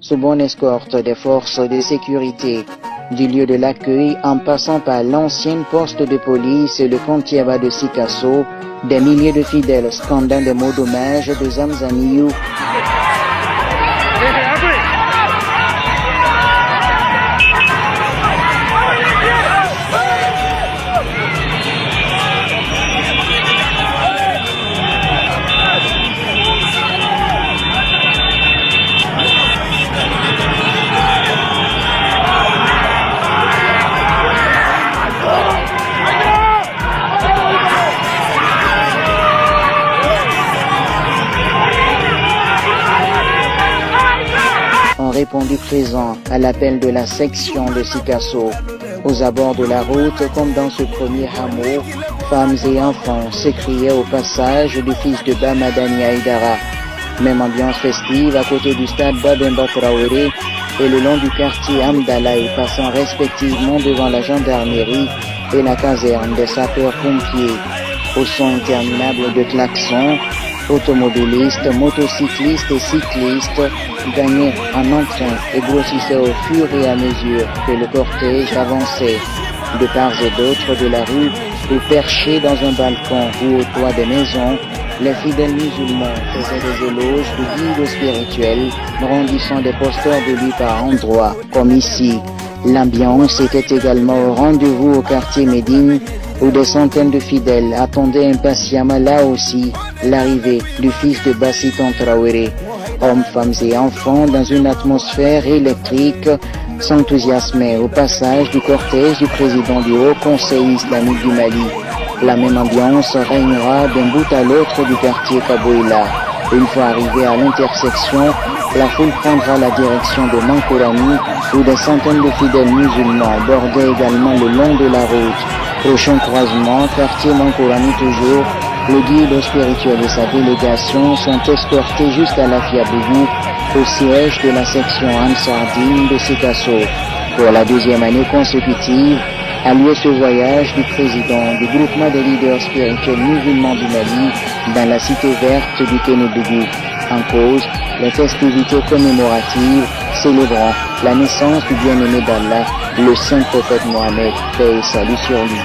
sous bonne escorte des forces de sécurité. Du lieu de l'accueil, en passant par l'ancienne poste de police et le Kontiaba de Sikasso, des milliers de fidèles scandant des mots d'hommage de Zamzamiou. Ont répondu présent à l'appel de la section de Sikasso. Aux abords de la route, comme dans ce premier hameau, femmes et enfants s'écriaient au passage du fils de Bamadani Haïdara. Même ambiance festive à côté du stade Babemba Traoré et le long du quartier Amdalaï, passant respectivement devant la gendarmerie et la caserne des sapeurs-pompiers. Au son interminable de klaxons, automobilistes, motocyclistes et cyclistes gagnaient en entrain et grossissaient au fur et à mesure que le cortège avançait. De part et d'autre de la rue, ou perchés dans un balcon ou au toit des maisons, les fidèles musulmans faisaient des éloges du guide spirituel, brandissant des posters de lui par endroits, comme ici. L'ambiance était également au rendez-vous au quartier Médine, où des centaines de fidèles attendaient impatiemment là aussi l'arrivée du fils de Bassiton Traoré. Hommes, femmes et enfants, dans une atmosphère électrique, s'enthousiasmaient au passage du cortège du président du Haut Conseil islamique du Mali. La même ambiance régnera d'un bout à l'autre du quartier Kaboïla. Une fois arrivé à l'intersection, la foule prendra la direction de Mankourani, où des centaines de fidèles musulmans bordaient également le long de la route. Prochain croisement, quartier Mankourani toujours, le guide spirituel et sa délégation sont escortés jusqu'à la Fiabougou, au siège de la section Ansardine de Sikasso. Pour la deuxième année consécutive, a lieu ce voyage du président du groupement des leaders spirituels musulmans du Mali dans la cité verte du Kénédougou. En cause, les festivités commémoratives célébrant la naissance du bien-aimé d'Allah, le saint prophète Mohammed, paix et salut sur lui.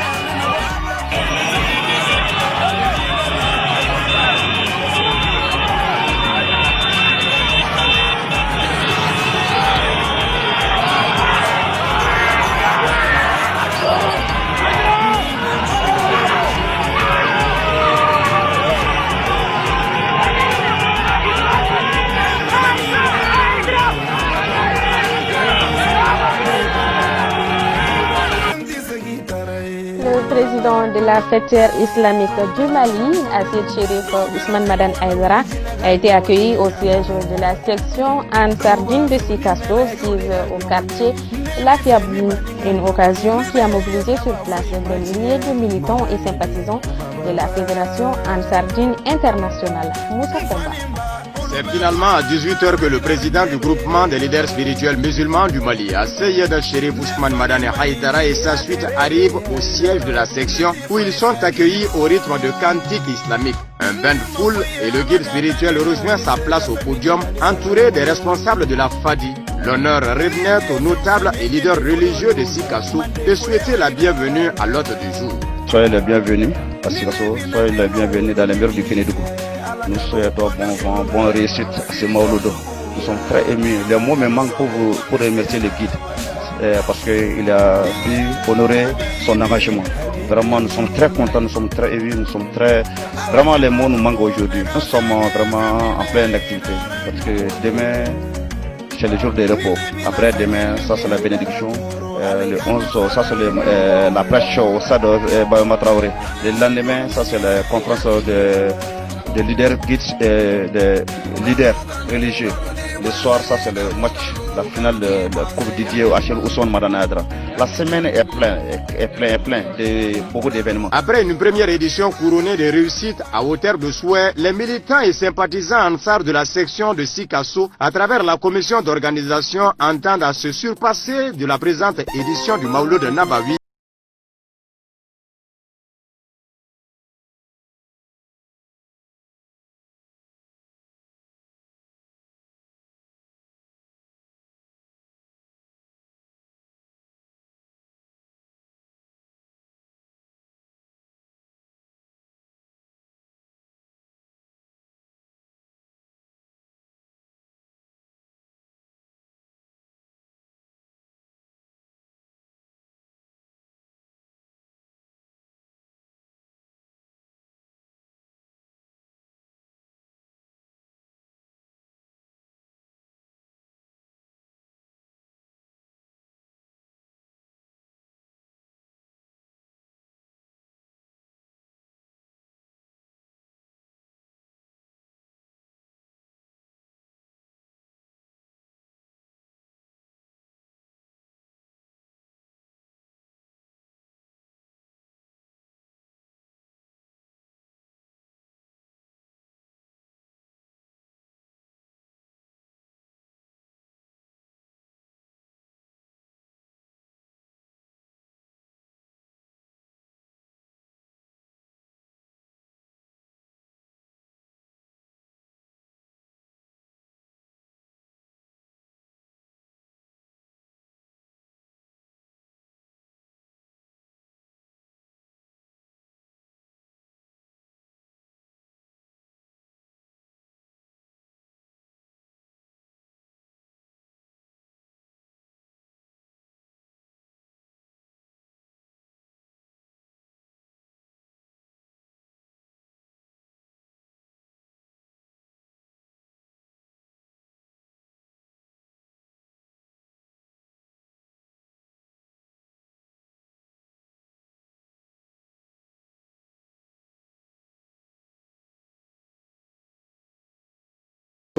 Le président de la fêtière islamique du Mali, Assid Chérif Ousmane Madane Haïdara, a été accueilli au siège de la section Ansardine de Sikasso, sise au quartier La Fiabougou, une occasion qui a mobilisé sur place des milliers de militants et sympathisants de la Fédération Ansardine internationale. Moussa Komba. C'est finalement à 18h que le président du groupement des leaders spirituels musulmans du Mali, Seyed Chérif Ousmane Madane Haïdara, et sa suite arrivent au siège de la section où ils sont accueillis au rythme de cantique islamique. Un bain de foule et le guide spirituel rejoint sa place au podium entouré des responsables de la FADI. L'honneur revenait aux notables et leaders religieux de Sikasso de souhaiter la bienvenue à l'hôte du jour. Soyez les bienvenus à Sikasso, soyez les bienvenus dans les murs du Kénédougou. Nous souhaitons bonne réussite à ce Maouloudo. Nous sommes très émus. Les mots me manquent pour remercier le guide parce qu'il a pu honorer son engagement. Vraiment, nous sommes très contents, nous sommes très émus, nous sommes très... Vraiment, les mots nous manquent aujourd'hui. Nous sommes vraiment en pleine activité parce que demain, c'est le jour de repos. Après demain, ça c'est la bénédiction. Le 11, ça c'est la prêche au stade Babemba Traoré. Le lendemain, ça c'est la conférence de leaders guides, de leaders religieux. Le soir, ça c'est le match, la finale de la Coupe Didier au HL Ousmane Madane Haïdara. La semaine est pleine de beaucoup d'événements. Après une première édition couronnée de réussite à hauteur de souhait, les militants et sympathisants Ansar de la section de Sikasso, à travers la commission d'organisation, entendent à se surpasser de la présente édition du Maouloud Nabawi.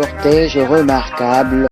cortège remarquable